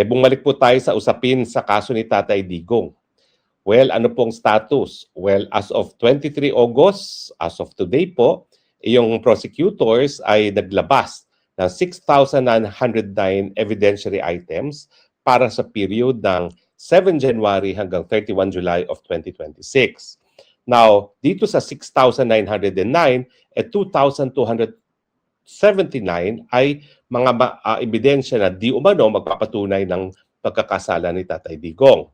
Bumalik po tayo sa usapin sa kaso ni Tatay Digong. Well, ano pong status? Well, as of 23 August, as of today po, yung prosecutors ay naglabas ng 6,909 evidentiary items para sa period ng 7 January hanggang 31 July of 2026. Now, dito sa 6,909, 2,279 ay mga ebidensya na di umano magpapatunay ng pagkakasala ni Tatay Digong.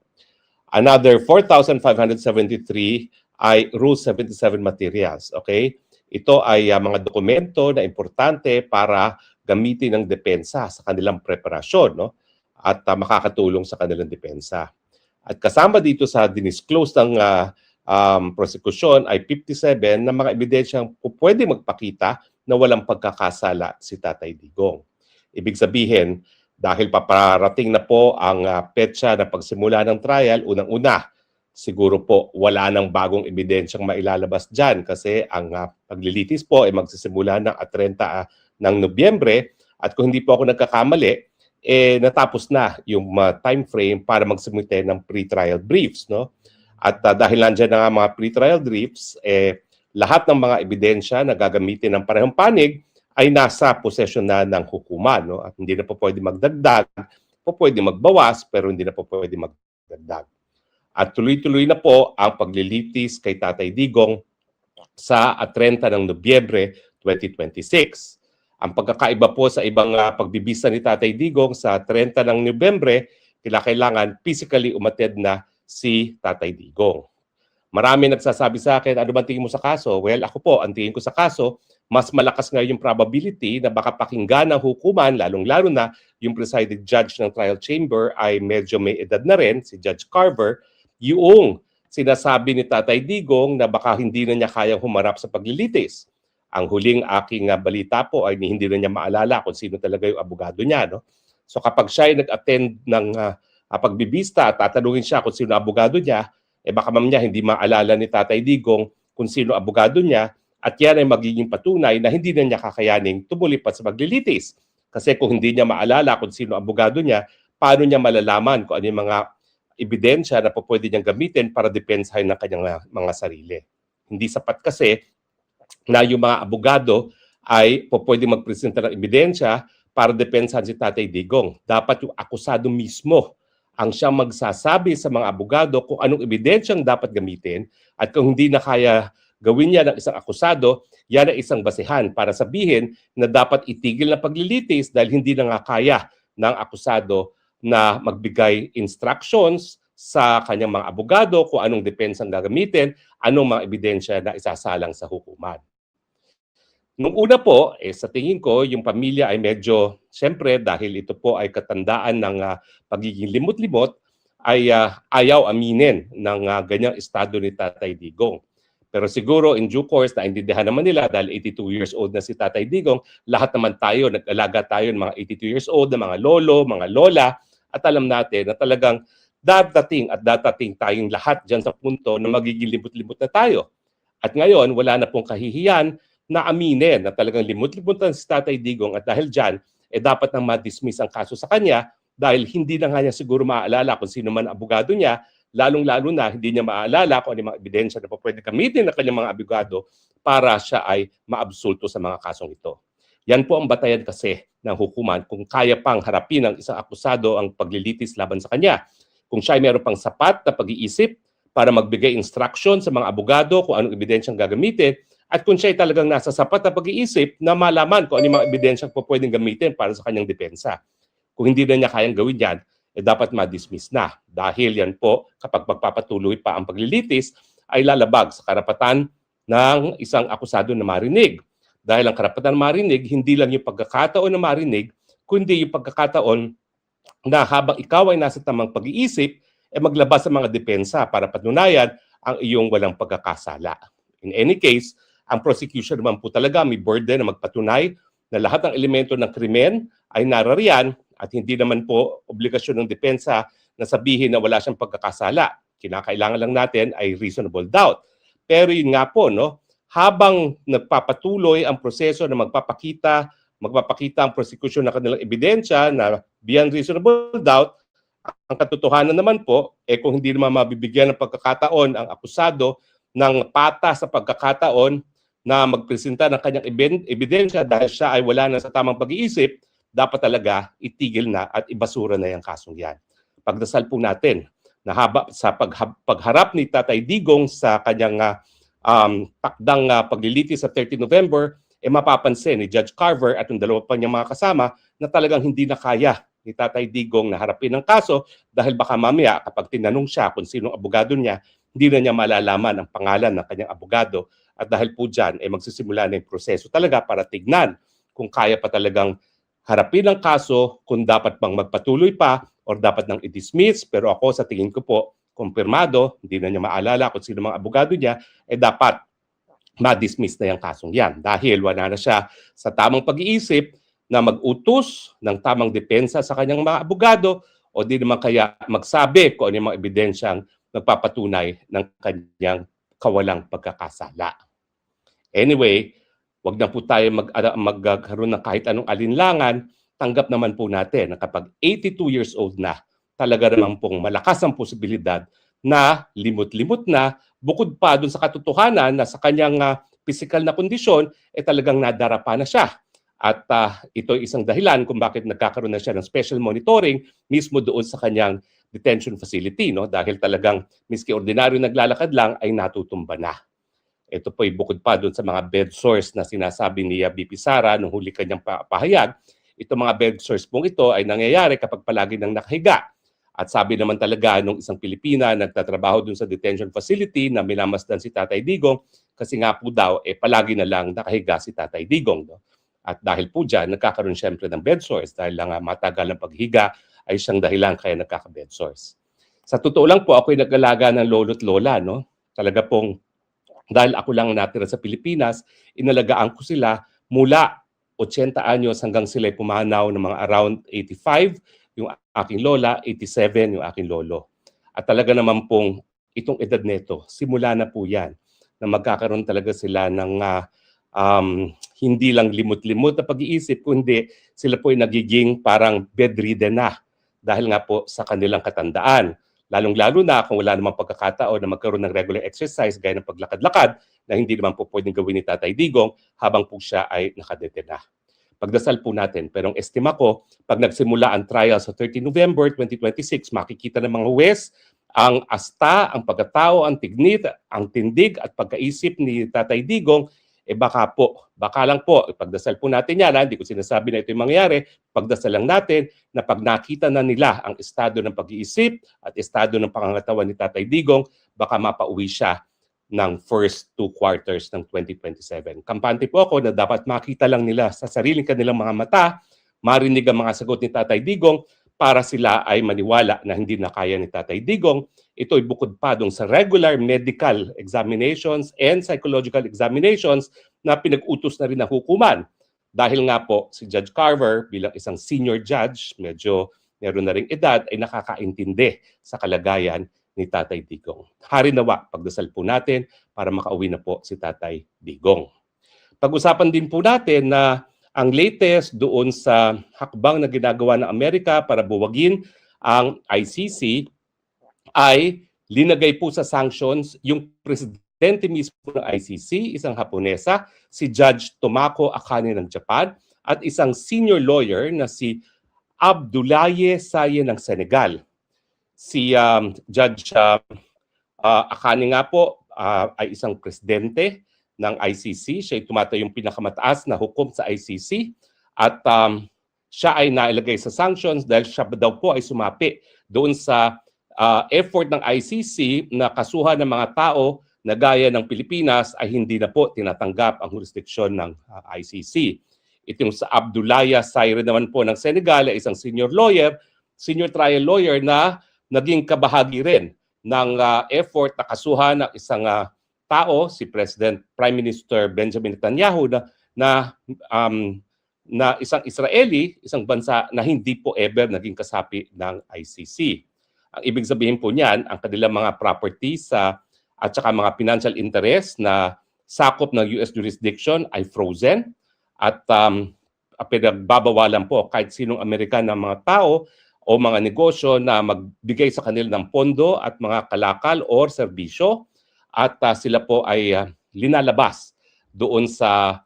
Another 4,573 ay Rule 77 materials. Okay? Ito ay mga dokumento na importante para gamitin ng depensa sa kanilang preparasyon, no? At makakatulong sa kanilang depensa. At kasama dito sa dinisclose ng prosecution ay 57 na mga ebidensyang pwede magpakita na walang pagkakasala si Tatay Digong. Ibig sabihin, dahil paparating na po ang petsa na pagsimula ng trial, unang-una, siguro po wala nang bagong ebidensyang mailalabas dyan kasi ang paglilitis po ay magsisimula ng 30 ng Nobyembre at kung hindi po ako nagkakamali, natapos na yung time frame para magsumite ng pre-trial briefs. No? At dahil nandiyan na nga mga pre-trial briefs, lahat ng mga ebidensya na gagamitin ng parehong panig ay nasa posesyon na ng hukuman. No? At hindi na po pwede magdagdag, po pwede magbawas, pero hindi na po pwede magdagdag. At tuloy-tuloy na po ang paglilitis kay Tatay Digong sa 30 ng Nobyembre 2026. Ang pagkakaiba po sa ibang pagbibisa ni Tatay Digong sa 30 ng Nobyembre, kailangan physically umattend na si Tatay Digong. Marami nagsasabi sa akin, ano ba tingin mo sa kaso? Well, ako po, ang tingin ko sa kaso, mas malakas nga yung probability na baka pakinggan ng hukuman, lalong-lalo na yung presiding judge ng trial chamber ay medyo may edad na rin, si Judge Carver, yung sinasabi ni Tatay Digong na baka hindi na niya kayang humarap sa paglilitis. Ang huling aking balita po ay hindi na niya maalala kung sino talaga yung abogado niya. No? So kapag siya ay nag-attend ng pagbibista at tatanungin siya kung sino abogado niya, baka mamaya hindi maalala ni Tatay Digong kung sino abogado niya at yan ay magiging patunay na hindi na niya kakayaning tumuli pa sa paglilitis. Kasi kung hindi niya maalala kung sino abogado niya, paano niya malalaman kung ano yung mga ebidensya na po pwede niyang gamitin para depensahin ng kanyang mga sarili. Hindi sapat kasi na yung mga abogado ay po pwede magpresenta ng ebidensya para depensahan si Tatay Digong. Dapat yung akusado mismo ang siyang magsasabi sa mga abogado kung anong ebidensyang dapat gamitin at kung hindi na kaya gawin niya ng isang akusado, yan ay isang basehan para sabihin na dapat itigil na paglilitis dahil hindi na nga kaya ng akusado na magbigay instructions sa kanyang mga abogado kung anong depensang gagamitin, anong mga ebidensya na isasalang sa hukuman. Nung una po, sa tingin ko, yung pamilya ay medyo, siyempre dahil ito po ay katandaan ng pagiging limot-limot, ay ayaw aminin ng ganyang estado ni Tatay Digong. Pero siguro in due course, naintindihan naman nila dahil 82 years old na si Tatay Digong, lahat naman tayo, nag-alaga tayo ng mga 82 years old, ng mga lolo, mga lola, at alam natin na talagang dadating tayong lahat dyan sa punto na magiging limot-limot na tayo. At ngayon, wala na pong kahihiyan na aminin na talagang limot-limot na si Tatay Digong at dahil dyan, dapat nang ma-dismiss ang kaso sa kanya dahil hindi na nga niya siguro maaalala kung sino man abogado niya, lalong-lalo na hindi niya maaalala kung ano mga ebidensya na pwede gamitin ng kanyang mga abogado para siya ay maabsulto sa mga kasong ito. Yan po ang batayan kasi ng hukuman kung kaya pang harapin ng isang akusado ang paglilitis laban sa kanya. Kung siya ay meron pang sapat na pag-iisip para magbigay instruction sa mga abogado kung anong ebidensyang gagamitin at kung siya ay talagang nasa sapat na pag-iisip na malaman kung ano mga ebidensyang pwedeng gamitin para sa kanyang depensa. Kung hindi na niya kayang gawin yan, dapat ma-dismiss na. Dahil yan po, kapag magpapatuloy pa ang paglilitis, ay lalabag sa karapatan ng isang akusado na marinig. Dahil ang karapatan na marinig, hindi lang yung pagkakataon na marinig, kundi yung pagkakataon na habang ikaw ay nasa tamang pag-iisip, maglabas sa mga depensa para patunayan ang iyong walang pagkakasala. In any case, ang prosecution naman po talaga may burden na magpatunay na lahat ng elemento ng krimen ay narariyan at hindi naman po obligasyon ng depensa na sabihin na wala siyang pagkakasala. Kinakailangan lang natin ay reasonable doubt. Pero yun nga po, no, habang nagpapatuloy ang proseso na magpapakita ang prosecution ng kanilang ebidensya na beyond reasonable doubt. Ang katotohanan naman po, kung hindi naman mabibigyan ng pagkakataon ang akusado ng patas sa pagkakataon na magpresenta ng kanyang ebidensya dahil siya ay wala na sa tamang pag-iisip, dapat talaga itigil na at ibasura na yung kasong yan. Pagdasal po natin na sa pagharap ni Tatay Digong sa kanyang takdang paglilitis sa 30 November, mapapansin ni Judge Carver at ang dalawa pa niyang mga kasama na talagang hindi na kaya ni Tatay Digong na harapin ang kaso dahil baka mamaya kapag tinanong siya kung sinong abogado niya, hindi na niya malalaman ang pangalan ng kanyang abogado at dahil po dyan magsisimula na yung proseso talaga para tignan kung kaya pa talagang harapin ang kaso, kung dapat bang magpatuloy pa or dapat nang i-dismiss. Pero ako sa tingin ko po, kumpirmado, hindi na niya maalala kung sino mga abogado niya, dapat ma-dismiss na yung kasong yan dahil wala na siya sa tamang pag-iisip na mag-utos ng tamang depensa sa kanyang mga abogado o di naman kaya magsabi kung ano yung mga ebidensyang nagpapatunay ng kanyang kawalang pagkakasala. Anyway, wag na po tayo magkaroon ng kahit anong alinlangan. Tanggap naman po natin na kapag 82 years old na, talaga naman pong malakas ang posibilidad na limot-limot na, bukod pa dun sa katotohanan na sa kanyang physical na kondisyon, talagang nadarapa na siya. At ito ay isang dahilan kung bakit nagkakaroon na siya ng special monitoring mismo doon sa kanyang detention facility, no? Dahil talagang miski ordinaryo naglalakad lang ay natutumba na. Ito po ay bukod pa doon sa mga bed sores na sinasabi ni BP Sara nung huli kanyang pahayag. Itong mga bed sores pong ito ay nangyayari kapag palagi nang nakahiga. At sabi naman talaga nung isang Pilipina nagtatrabaho doon sa detention facility na minamasdan si Tatay Digong kasi nga po daw palagi na lang nakahiga si Tatay Digong. No? At dahil po dyan, nagkakaroon siyempre ng bed sores dahil lang matagal ang paghiga ay siyang dahilan kaya nagkaka-bed sores. Sa totoo lang po, ako'y nag-alaga ng lolo't lola. No? Talaga pong dahil ako lang natira sa Pilipinas, inalagaan ko sila mula 80 anyos hanggang sila'y pumanaw ng mga around 85, yung aking lola, 87 yung aking lolo. At talaga naman pong itong edad nito, simula na po yan na magkakaroon talaga sila ng hindi lang limot-limot na pag-iisip, kundi sila po ay nagiging parang bedridden na dahil nga po sa kanilang katandaan. Lalong-lalo na kung wala namang pagkakataon na magkaroon ng regular exercise gaya ng paglakad-lakad na hindi naman po pwedeng gawin ni Tatay Digong habang po siya ay nakadete na. Pagdasal po natin. Pero ang estima ko, pag nagsimula ang trial sa 30 November 2026, makikita ng mga huwes ang asta, ang pagkatao, ang tignit, ang tindig at pagkaisip ni Tatay Digong, baka lang po, ipagdasal po natin yan, hindi ko sinasabi na ito yung mangyayari, pagdasal lang natin na pag nakita na nila ang estado ng pag-iisip at estado ng pangangatawan ni Tatay Digong, baka mapauwi siya ng first 2 quarters ng 2027. Kampante po ako na dapat makita lang nila sa sariling kanilang mga mata, marinig ang mga sagot ni Tatay Digong para sila ay maniwala na hindi na kaya ni Tatay Digong. Ito ay bukod pa dun sa regular medical examinations and psychological examinations na pinag-utos na rin ng hukuman. Dahil nga po si Judge Carver bilang isang senior judge, medyo meron na ring edad, ay nakakaintindi sa kalagayan ni Tatay Digong. Hari nawa, pagdasal po natin para makauwi na po si Tatay Digong. Pag-usapan din po natin na ang latest doon sa hakbang na ginagawa ng Amerika para buwagin ang ICC ay linagay po sa sanctions yung presidente mismo ng ICC, isang Haponesa, si Judge Tomoko Akane ng Japan, at isang senior lawyer na si Abdoulaye Saye ng Senegal. Si Judge Akane nga po ay isang presidente ng ICC. Siya ay tumatayong pinakamataas na hukom sa ICC at siya ay nailagay sa sanctions dahil siya daw po ay sumapi doon sa effort ng ICC na kasuhan ng mga tao na gaya ng Pilipinas ay hindi na po tinatanggap ang jurisdiksyon ng ICC. Itong sa Abdoulaye Saye naman po ng Senegal ay isang senior trial lawyer na naging kabahagi rin ng effort na kasuhan ng isang tao, si Prime Minister Benjamin Netanyahu na isang Israeli, isang bansa na hindi po ever naging kasapi ng ICC. Ang ibig sabihin po niyan, ang kanilang mga properties at saka mga financial interest na sakop ng US jurisdiction ay frozen at pinagbabawalan po kahit sinong Amerikan ng mga tao o mga negosyo na magbigay sa kanila ng pondo at mga kalakal or serbisyo at sila po ay linalabas doon sa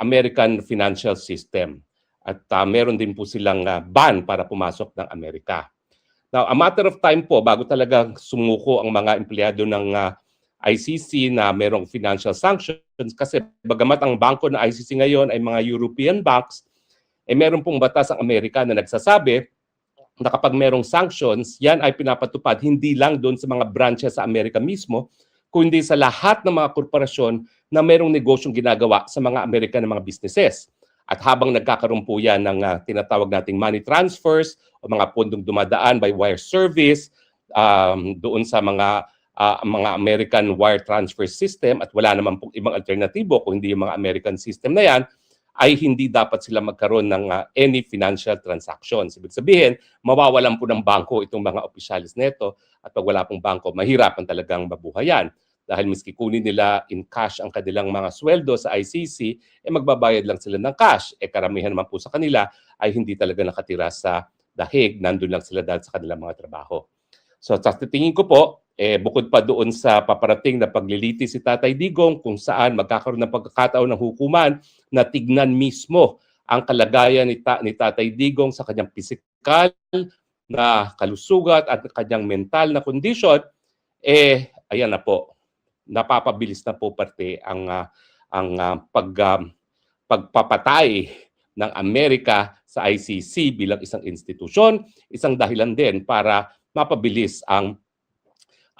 American financial system. At meron din po silang ban para pumasok ng Amerika. Now, a matter of time po bago talaga sumuko ang mga empleyado ng ICC na merong financial sanctions kasi bagamat ang bangko ng ICC ngayon ay mga European banks, meron pong batas ang Amerika na nagsasabi na kapag merong sanctions, yan ay pinapatupad hindi lang doon sa mga branches sa Amerika mismo, kundi sa lahat ng mga korporasyon na merong negosyong ginagawa sa mga Amerika ng mga businesses. At habang nagkakaroon po yan ng tinatawag nating money transfers o mga pondong dumadaan by wire service doon sa mga American wire transfer system at wala naman pong ibang alternatibo kung hindi yung mga American system na yan, ay hindi dapat sila magkaroon ng any financial transactions. Ibig sabihin, mawawalan po ng bangko itong mga opisyalis nito at pag wala pong bangko, mahirapan talagang mabuhayan. Dahil miski kunin nila in cash ang kanilang mga sweldo sa ICC, magbabayad lang sila ng cash. Karamihan naman po sa kanila ay hindi talaga nakatira sa dahig, nandun lang sila dahil sa kanilang mga trabaho. So sa tingin ko po, bukod pa doon sa paparating na pagliliti si Tatay Digong kung saan magkakaroon ng pagkakataon ng hukuman na tignan mismo ang kalagayan ni Tatay Digong sa kanyang pisikal na kalusugan at kanyang mental na kondisyon, ayan na po, napapabilis na po parte ang pagpapatay ng Amerika sa ICC bilang isang institusyon, isang dahilan din para mapabilis ang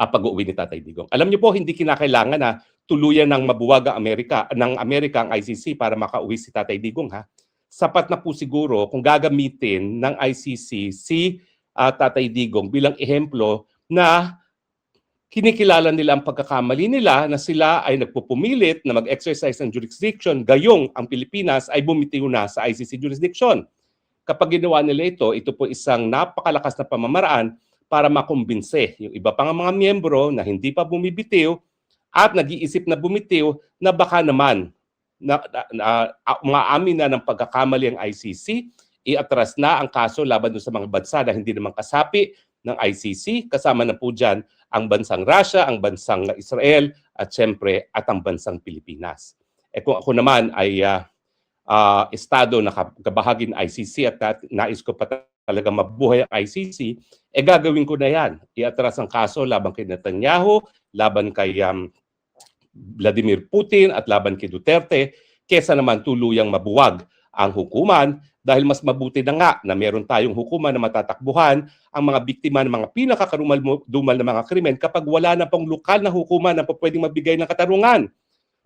pag-uwi ni Tatay Digong. Alam niyo po, hindi kinakailangan na tuluyan ng mabuwag ang Amerika ang ICC para makauwi si Tatay Digong, ha. Sapat na po siguro kung gagamitin ng ICC si Tatay Digong bilang ehemplo na kinikilala nila ang pagkakamali nila na sila ay nagpupumilit na mag-exercise ng jurisdiction gayong ang Pilipinas ay bumitiw na sa ICC jurisdiction. Kapag ginawa nila ito po isang napakalakas na pamamaraan para makumbinse yung iba pang mga miyembro na hindi pa bumibitiw at nag-iisip na bumitiw na baka naman maamin na ng pagkakamali ang ICC, iatras na ang kaso laban sa mga bansa na hindi naman kasapi ng ICC, kasama na po dyan ang bansang Russia, ang bansang Israel, at syempre at ang bansang Pilipinas. Kung ako naman ay estado na kabahagi ng ICC at nais ko pa talaga mabuhay ang ICC, gagawin ko na yan. Iatras ang kaso laban kay Netanyahu, laban kay Vladimir Putin at laban kay Duterte, kesa naman tuluyang mabuwag ang hukuman dahil mas mabuti na nga na meron tayong hukuman na matatakbuhan ang mga biktima ng mga pinakakarumal-dumal na mga krimen kapag wala na pong lokal na hukuman na pwedeng magbigay ng katarungan.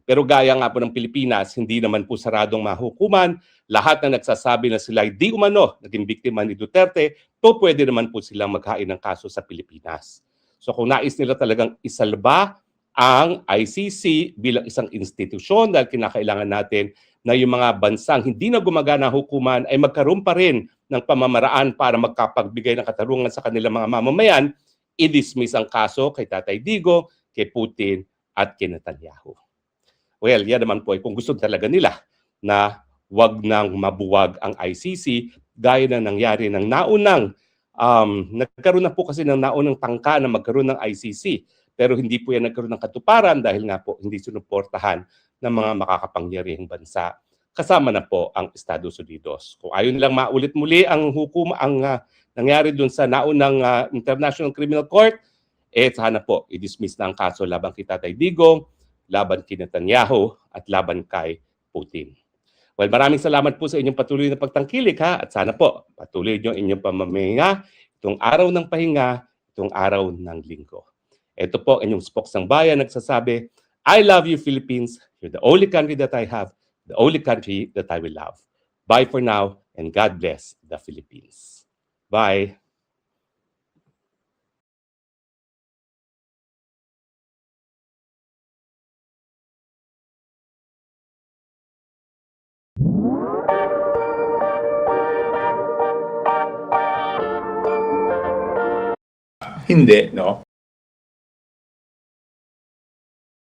Pero gaya nga po ng Pilipinas, hindi naman po saradong mahukuman. Lahat na nagsasabi na sila di umano naging biktima ni Duterte, pwede naman po silang maghain ng kaso sa Pilipinas. So kung nais nila talagang isalba ang ICC bilang isang institusyon dahil kinakailangan natin na yung mga bansang hindi na gumagana hukuman ay magkaroon pa rin ng pamamaraan para magkapagbigay ng katarungan sa kanilang mga mamamayan, i-dismiss ang kaso kay Tatay Digong, kay Putin at kay Netanyahu. Well, yan naman po ay kung gusto talaga nila na wag nang mabuwag ang ICC gaya na nangyari ng naunang nagkaroon na po kasi ng naunang tangka na magkaroon ng ICC pero hindi po yan nagkaroon ng katuparan dahil nga po hindi sinuportahan ng mga makakapangyarihang bansa kasama na po ang Estados Unidos. Kung ayaw nilang maulit muli ang nangyari dun sa naunang International Criminal Court, sana po i-dismiss na ang kaso laban kay Tatay Digong, laban kay Netanyahu at laban kay Putin. Well, maraming salamat po sa inyong patuloy na pagtangkilik, ha, at sana po patuloy niyo inyong pamamahinga itong araw ng pahinga, itong araw ng linggo. Ito po inyong Spoksang Bayan nagsasabi, I love you, Philippines. You're the only country that I have, the only country that I will love. Bye for now, and God bless the Philippines. Bye. Hindi, no?